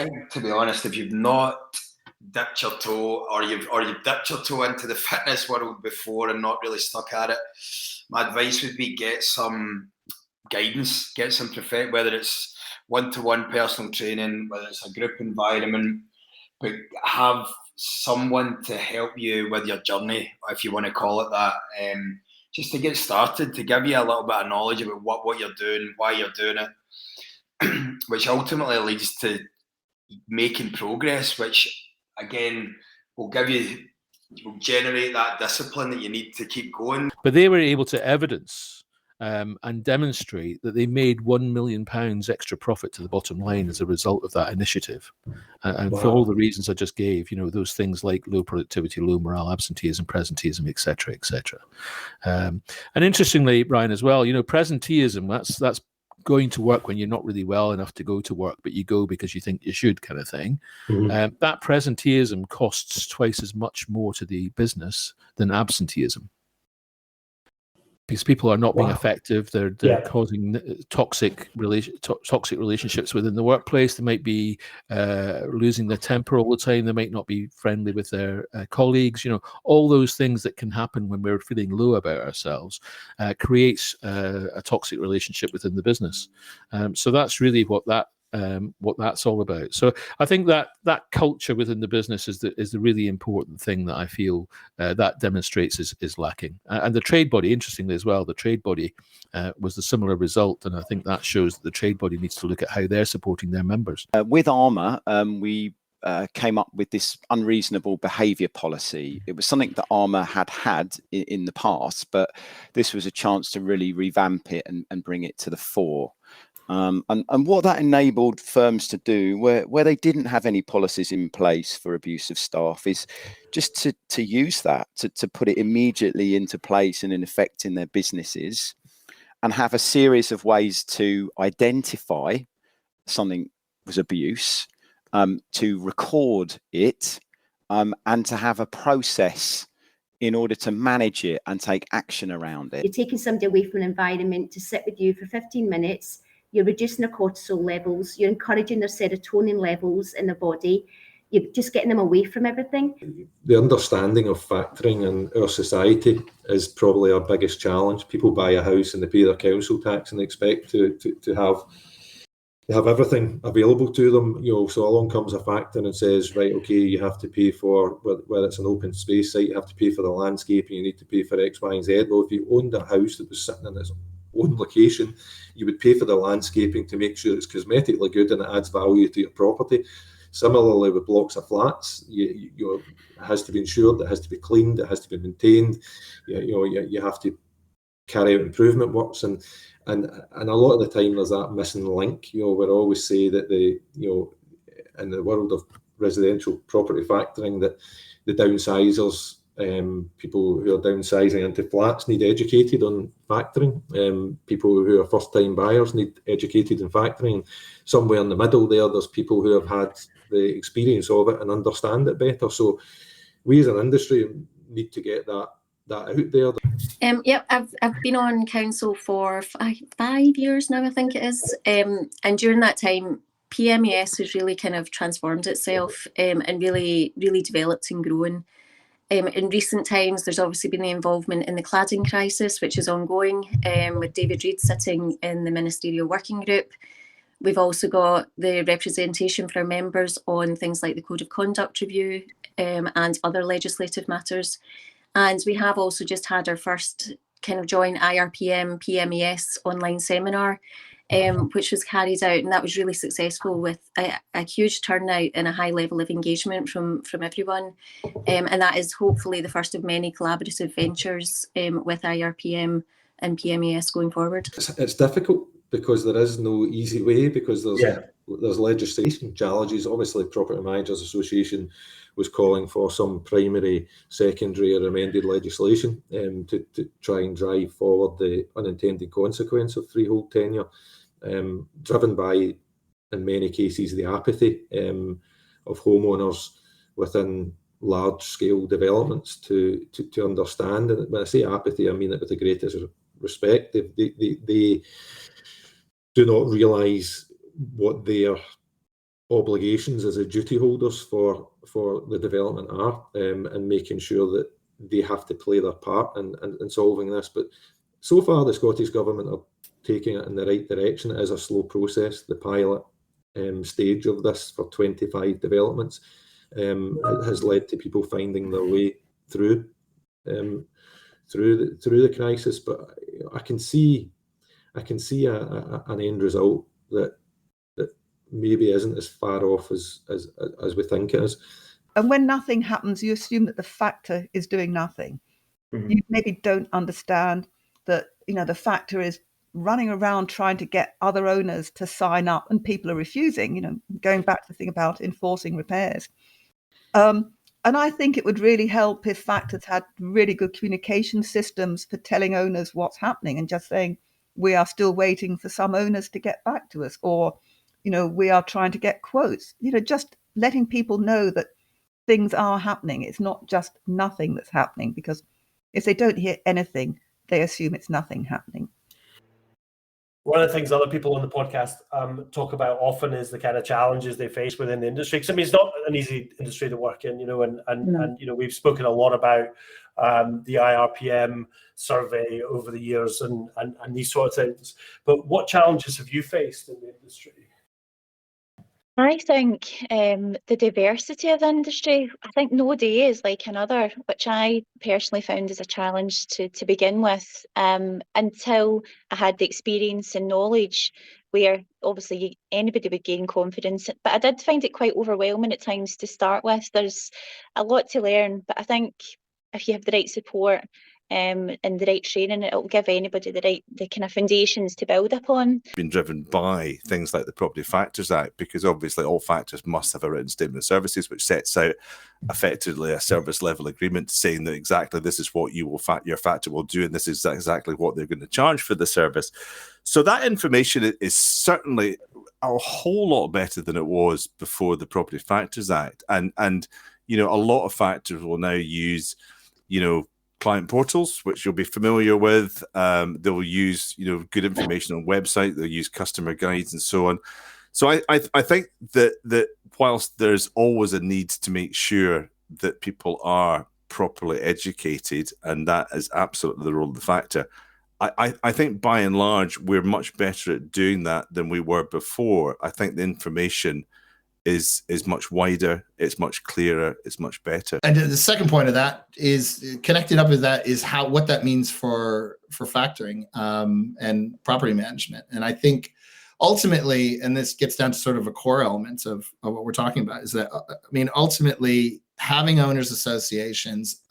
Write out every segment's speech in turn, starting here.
think, to be honest, if you've not dipped your toe, or you've dipped your toe into the fitness world before and not really stuck at it, my advice would be get some guidance, get some whether it's one-to-one personal training, whether it's a group environment, but have someone to help you with your journey, if you want to call it that, just to get started, to give you a little bit of knowledge about what you're doing, why you're doing it, which ultimately leads to making progress, which again will generate that discipline that you need to keep going. But they were able to evidence and demonstrate that they made £1 million extra profit to the bottom line as a result of that initiative. And for all the reasons I just gave, those things like low productivity, low morale, absenteeism, presenteeism, et cetera, et cetera. And interestingly, Brian, as well, presenteeism, that's going to work when you're not really well enough to go to work, but you go because you think you should, kind of thing. Mm-hmm. That presenteeism costs twice as much more to the business than absenteeism. Because people are not being effective, they're causing toxic relationships within the workplace. They might be losing their temper all the time. They might not be friendly with their colleagues. All those things that can happen when we're feeling low about ourselves creates a toxic relationship within the business. So that's really what that's all about. So I think that culture within the business is the really important thing that I feel that demonstrates is lacking. And the trade body, interestingly as well, the trade body was the similar result. And I think that shows that the trade body needs to look at how they're supporting their members. With Armour, we came up with this unreasonable behaviour policy. It was something that Armour had in the past, but this was a chance to really revamp it and bring it to the fore. And what that enabled firms to do, where they didn't have any policies in place for abuse of staff, is just to use that, to put it immediately into place and in effect in their businesses, and have a series of ways to identify something was abuse, to record it, and to have a process in order to manage it and take action around it. You're taking somebody away from an environment to sit with you for 15 minutes. You're reducing their cortisol levels. You're encouraging their serotonin levels in their body. You're just getting them away from everything. The understanding of factoring in our society is probably our biggest challenge. People buy a house and they pay their council tax and they expect to have everything available to them. So along comes a factor and says, right, okay, you have to pay for, whether it's an open space site, you have to pay for the landscaping, you need to pay for X, Y, and Z. Well, if you owned a house that was sitting in its own location, you would pay for the landscaping to make sure it's cosmetically good and it adds value to your property. Similarly with blocks of flats, it has to be insured, it has to be cleaned, it has to be maintained. You have to carry out improvement works, and a lot of the time there's that missing link. We always say that in the world of residential property factoring, that the downsizers, people who are downsizing into flats, need educated on factoring. People who are first-time buyers need educated in factoring. Somewhere in the middle there's people who have had the experience of it and understand it better. So we as an industry need to get that out there. I've been on council for 5 years now, I think it is. And during that time, PMES has really kind of transformed itself and really, really developed and grown. In recent times, there's obviously been the involvement in the cladding crisis, which is ongoing, with David Reid sitting in the ministerial working group. We've also got the representation for our members on things like the Code of Conduct review and other legislative matters. And we have also just had our first kind of joint IRPM PMES online seminar, which was carried out, and that was really successful with a huge turnout and a high level of engagement from everyone. And that is hopefully the first of many collaborative ventures with IRPM and PMES going forward. It's difficult because there is no easy way, because there's legislation challenges. Obviously, Property Managers Association was calling for some primary, secondary or amended legislation to try and drive forward the unintended consequence of freehold tenure, driven by, in many cases, the apathy of homeowners within large-scale developments to understand. And when I say apathy, I mean it with the greatest respect. They do not realise what their obligations as a duty holders for the development are, and making sure that they have to play their part in solving this. But so far, the Scottish Government are taking it in the right direction. It is a slow process. The pilot stage of this for 25 developments has led to people finding their way through the crisis. But I can see an end result that maybe isn't as far off as we think it is. And when nothing happens, you assume that the factor is doing nothing. Mm-hmm. You maybe don't understand that, the factor is running around trying to get other owners to sign up, and people are refusing, going back to the thing about enforcing repairs. And I think it would really help if factors had really good communication systems for telling owners what's happening, and just saying, we are still waiting for some owners to get back to us, or, we are trying to get quotes, just letting people know that things are happening. It's not just nothing that's happening, because if they don't hear anything, they assume it's nothing happening. One of the things other people on the podcast talk about often is the kind of challenges they face within the industry. Because it's not an easy industry to work in, and we've spoken a lot about the IRPM survey over the years and these sort of things. But what challenges have you faced in the industry? I think the diversity of the industry, I think no day is like another, which I personally found as a challenge to begin with, until I had the experience and knowledge where obviously anybody would gain confidence. But I did find it quite overwhelming at times to start with. There's a lot to learn, but I think if you have the right support and the right training, it'll give anybody the kind of foundations to build upon. Been driven by things like the Property Factors Act, because obviously all factors must have a written statement of services which sets out effectively a service level agreement saying that exactly this is what your factor will do, and this is exactly what they're going to charge for the service. So that information is certainly a whole lot better than it was before the Property Factors Act, and a lot of factors will now use client portals, which you'll be familiar with. They'll use, good information on website. They'll use customer guides and so on. So I think that whilst there's always a need to make sure that people are properly educated, and that is absolutely the role of the factor, I think by and large we're much better at doing that than we were before. I think the information is much wider, it's much clearer, it's much better. And the second point of that is connected up with that is what that means for factoring and property management. And I think ultimately, and this gets down to sort of a core element of what we're talking about, is that ultimately having owners associations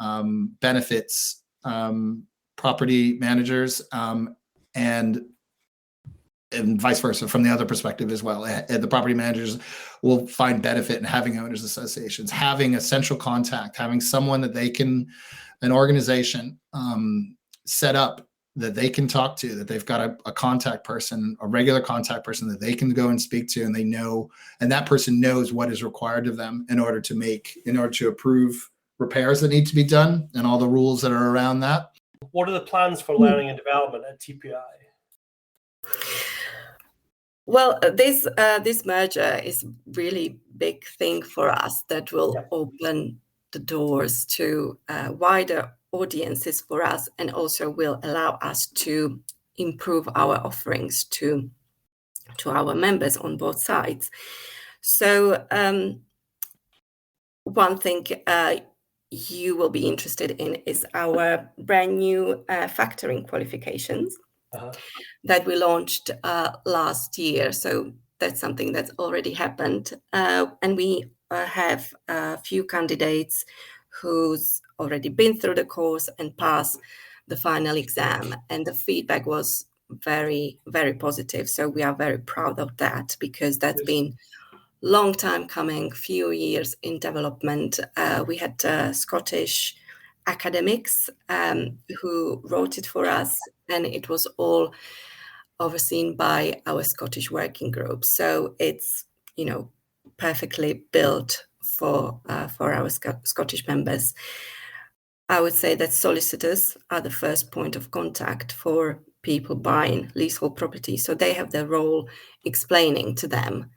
benefits property managers and vice versa from the other perspective as well. The property managers will find benefit in having owners associations, having a central contact, having someone that an organization set up that they can talk to, that they've got a contact person, a regular contact person that they can go and speak to, and they know, and that person knows what is required of them in order to approve repairs that need to be done and all the rules that are around that. What are the plans for learning and development at TPI? Well, this merger is really big thing for us that will open the doors to wider audiences for us, and also will allow us to improve our offerings to our members on both sides. So one thing you will be interested in is our brand new factoring qualifications that we launched last year. So that's something that's already happened. And we have a few candidates who's already been through the course and passed the final exam. And the feedback was very, very positive. So we are very proud of that, because that's been long time coming, few years in development. We had Scottish academics who wrote it for us, and it was all overseen by our Scottish working group. So it's, perfectly built for our Scottish members. I would say that solicitors are the first point of contact for people buying leasehold property. So they have their role explaining to them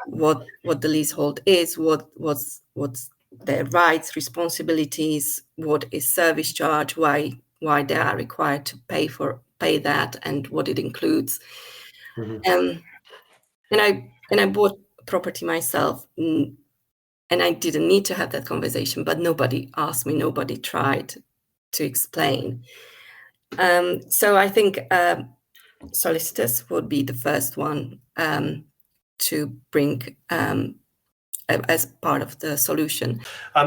what the leasehold is, what's their rights, responsibilities, what is service charge, why they are required to pay that, and what it includes. And I bought property myself, and I didn't need to have that conversation, but nobody asked me, nobody tried to explain. So I think solicitors would be the first one to bring as part of the solution.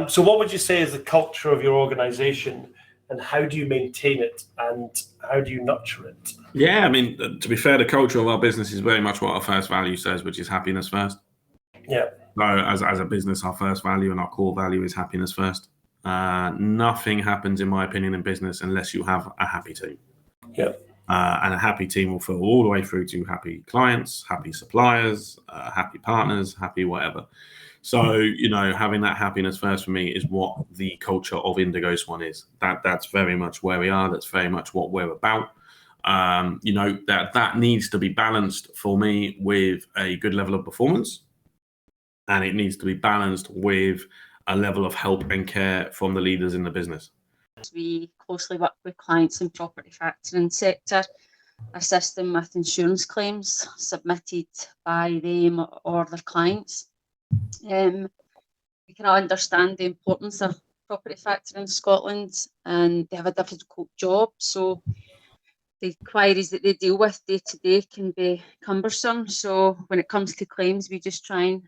So what would you say is the culture of your organization, and how do you maintain it, and how do you nurture it? Yeah, I mean, to be fair, the culture of our business is very much what our first value says, which is happiness first. Yeah. So as a business, our first value and our core value is happiness first. Nothing happens, in my opinion, in business unless you have a happy team. Yeah. And a happy team will flow all the way through to happy clients, happy suppliers, happy partners, happy whatever. So, having that happiness first for me is what the culture of Indigo Swan is. That's very much where we are. That's very much what we're about. That needs to be balanced for me with a good level of performance. And it needs to be balanced with a level of help and care from the leaders in the business. We closely work with clients in property factoring sector, assist them with insurance claims submitted by them or their clients. We can understand the importance of property factoring in Scotland, and they have a difficult job, so the inquiries that they deal with day to day can be cumbersome. So when it comes to claims, we just try and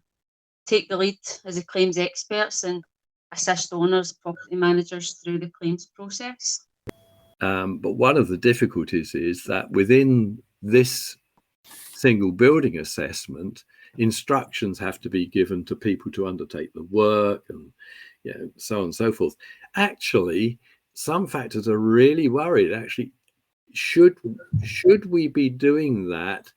take the lead as the claims experts and assist owners, property managers through the claims process. But one of the difficulties is that within this single building assessment, instructions have to be given to people to undertake the work, and so on and so forth. Actually, some factors are really worried. Actually, should we be doing that?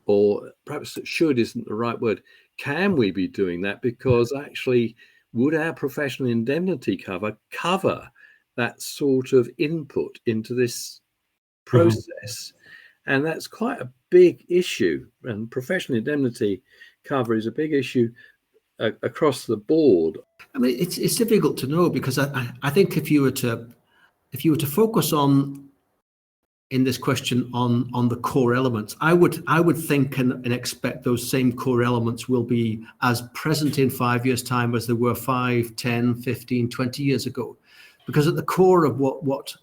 Or perhaps should isn't the right word. Can we be doing that? Because actually, would our professional indemnity cover that sort of input into this process? And that's quite a big issue. And professional indemnity cover is a big issue across the board. I mean, it's difficult to know, because I think if you were to focus on in this question on the core elements, I would think and expect those same core elements will be as present in 5 years' time as they were 5, 10, 15, 20 years ago. Because at the core of what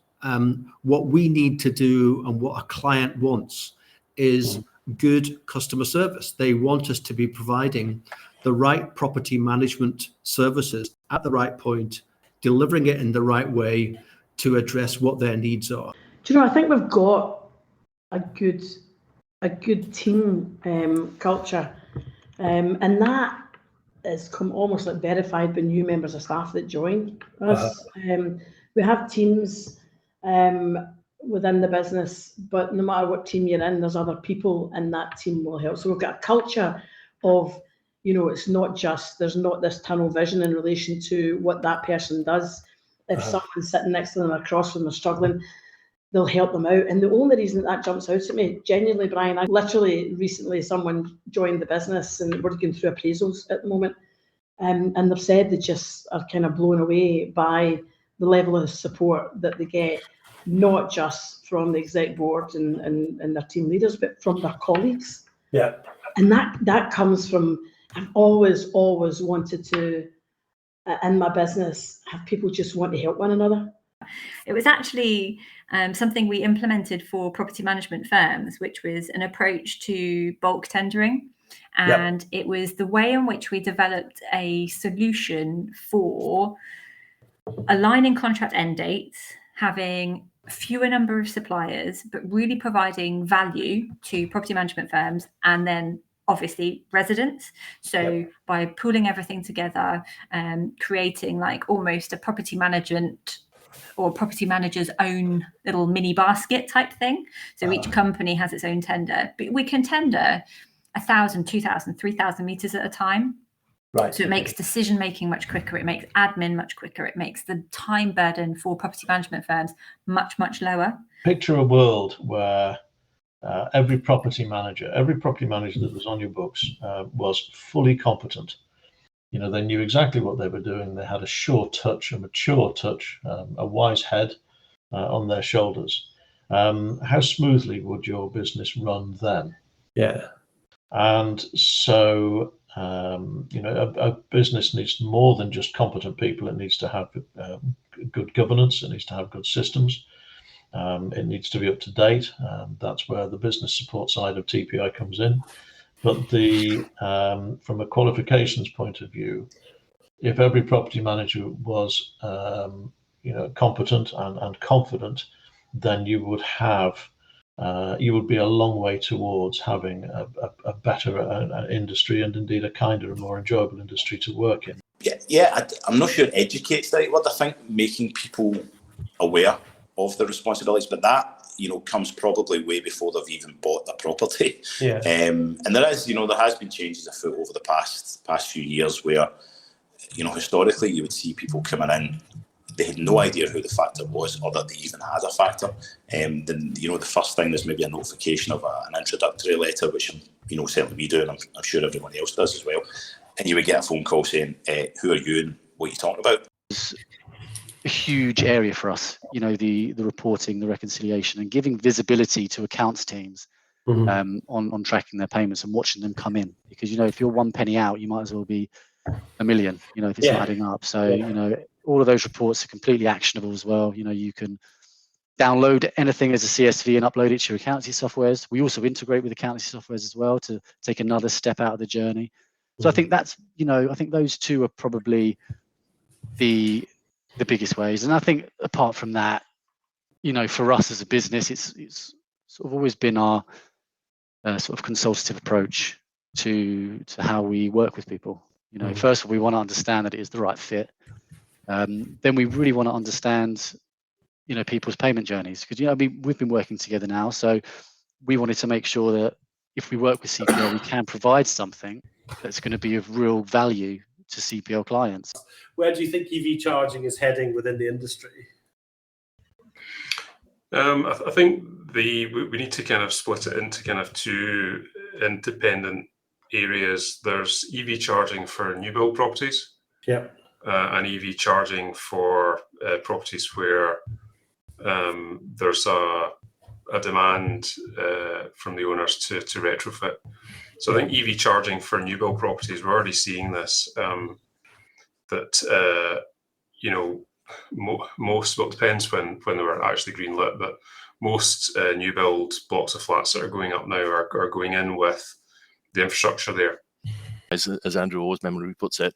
we need to do and what a client wants is good customer service. They want us to be providing the right property management services at the right point, delivering it in the right way to address what their needs are. Do you know, I think we've got a good team culture, and that has come almost like verified by new members of staff that join us. We have teams within the business, but no matter what team you're in, there's other people in that team will help. So we've got a culture of, it's not just, there's not this tunnel vision in relation to what that person does. If someone's sitting next to them across from them struggling, they'll help them out. And the only reason that jumps out at me, genuinely, Brian, I literally recently someone joined the business and we're going through appraisals at the moment. And they've said they just are kind of blown away by the level of support that they get, not just from the exec board and their team leaders, but from their colleagues. Yeah. And that comes from, I've always wanted to, in my business, have people just want to help one another. It was actually something we implemented for property management firms, which was an approach to bulk tendering. And It was the way in which we developed a solution for aligning contract end dates, having a fewer number of suppliers, but really providing value to property management firms and then obviously residents. So by pooling everything together, creating like almost a property management or property manager's own little mini basket type thing. So each company has its own tender, but we can tender 1,000, 2,000, 3,000 meters at a time. Right. So it makes decision making much quicker. It makes admin much quicker. It makes the time burden for property management firms much, much lower. Picture a world where every property manager that was on your books was fully competent. They knew exactly what they were doing. They had a sure touch, a mature touch, a wise head on their shoulders. How smoothly would your business run then? Yeah. And so, a business needs more than just competent people. It needs to have good governance. It needs to have good systems. It needs to be up to date. That's where the business support side of TPI comes in. But from a qualifications point of view, if every property manager was competent and confident, then you would be a long way towards having a better industry, and indeed a kinder and more enjoyable industry to work in. I'm not sure educate's the right word. I think making people aware of the responsibilities, but that comes probably way before they've even bought the property. Yeah. And there has been changes afoot over the past few years where historically you would see people coming in, they had no idea who the factor was or that they even had a factor. Then the first thing is maybe a notification of an introductory letter, which certainly we do, and I'm sure everyone else does as well. And you would get a phone call saying, "Who are you and what are you talking about?" It's a huge area for us, the reporting, the reconciliation, and giving visibility to accounts teams on tracking their payments and watching them come in. Because if you're 1 penny out, you might as well be a million. If it's not adding up. So all of those reports are completely actionable as well. You can download anything as a CSV and upload it to your accountancy softwares. We also integrate with accountancy softwares as well to take another step out of the journey. So I think that's, I think those two are probably the biggest ways. And I think apart from that, for us as a business, it's sort of always been our sort of consultative approach to how we work with people. First of all, we want to understand that it is the right fit. Then we really want to understand, people's payment journeys, because we've been working together now, so we wanted to make sure that if we work with CPL, we can provide something that's going to be of real value to CPL clients. Where do you think EV charging is heading within the industry? I think we need to kind of split it into kind of two independent areas. There's EV charging for new build properties, and EV charging for properties where there's a demand from the owners to retrofit. So I think EV charging for new build properties, we're already seeing this, that most, well, it depends when they were actually green lit, but most new build blocks of flats that are going up now are going in with the infrastructure there. As Andrew always memory puts it,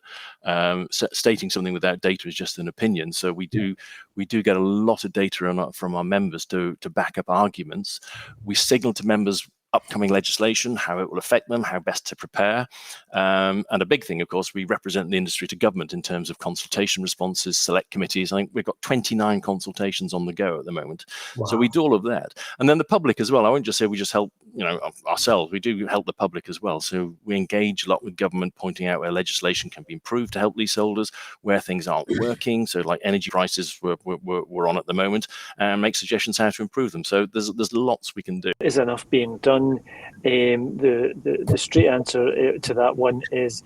stating something without data is just an opinion. So we do get a lot of data from our members to back up arguments. We signal to members upcoming legislation, how it will affect them, how best to prepare. And a big thing, of course, we represent the industry to government in terms of consultation responses, select committees. I think we've got 29 consultations on the go at the moment. Wow. So we do all of that. And then the public as well. I won't just say we just help ourselves. We do help the public as well. So we engage a lot with government, pointing out where legislation can be improved to help leaseholders, where things aren't working. So like energy prices we're on at the moment, and make suggestions how to improve them. So there's lots we can do. Is enough being done? The straight answer to that one is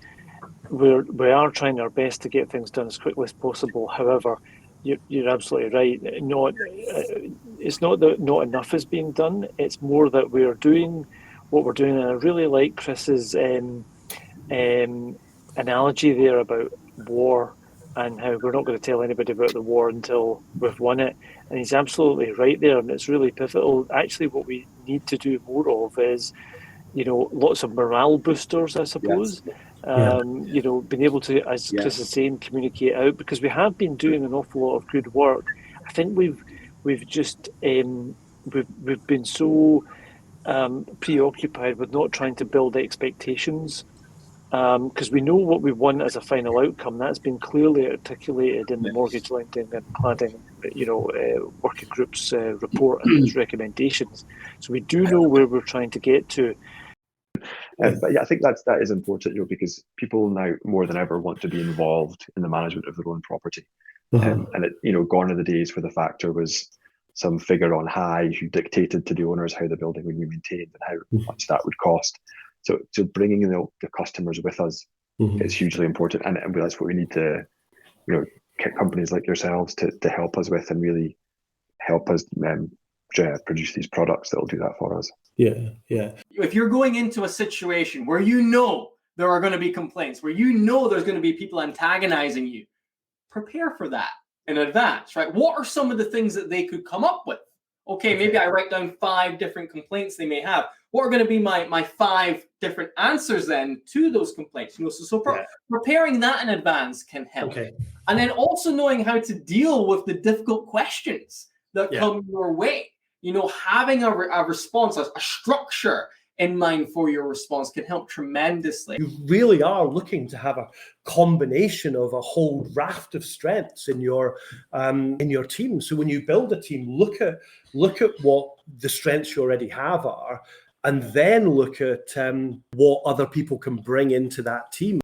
we are trying our best to get things done as quickly as possible. However, you're absolutely right. It's not that not enough is being done. It's more that we're doing what we're doing. And I really like Chris's analogy there about war and how we're not going to tell anybody about the war until we've won it. And he's absolutely right there. And it's really pivotal. Actually, what we need to do more of is, lots of morale boosters, I suppose. Yes. Being able to, as Chris is saying, communicate out, because we have been doing an awful lot of good work. I think we've just we've been so preoccupied with not trying to build expectations, because we know what we want as a final outcome. That's been clearly articulated in the mortgage lending and cladding, working groups report and its recommendations. So we do know where we're trying to get to. But yeah, I think that is important, because people now more than ever want to be involved in the management of their own property. And gone are the days where the factor was some figure on high who dictated to the owners how the building would be maintained and how much that would cost. So bringing the customers with us is hugely important, and that's what we need to, companies like yourselves to help us with and really help us produce these products that will do that for us. Yeah. If you're going into a situation where there are going to be complaints, where there's going to be people antagonizing you, prepare for that in advance, right? What are some of the things that they could come up with? Okay, maybe I write down 5 different complaints they may have. What are going to be my 5 different answers then to those complaints? Preparing that in advance can help. Okay. And then also knowing how to deal with the difficult questions that come your way. Having a response, a structure in mind for your response can help tremendously. You really are looking to have a combination of a whole raft of strengths in your team. So when you build a team, look at what the strengths you already have are, and then look at what other people can bring into that team.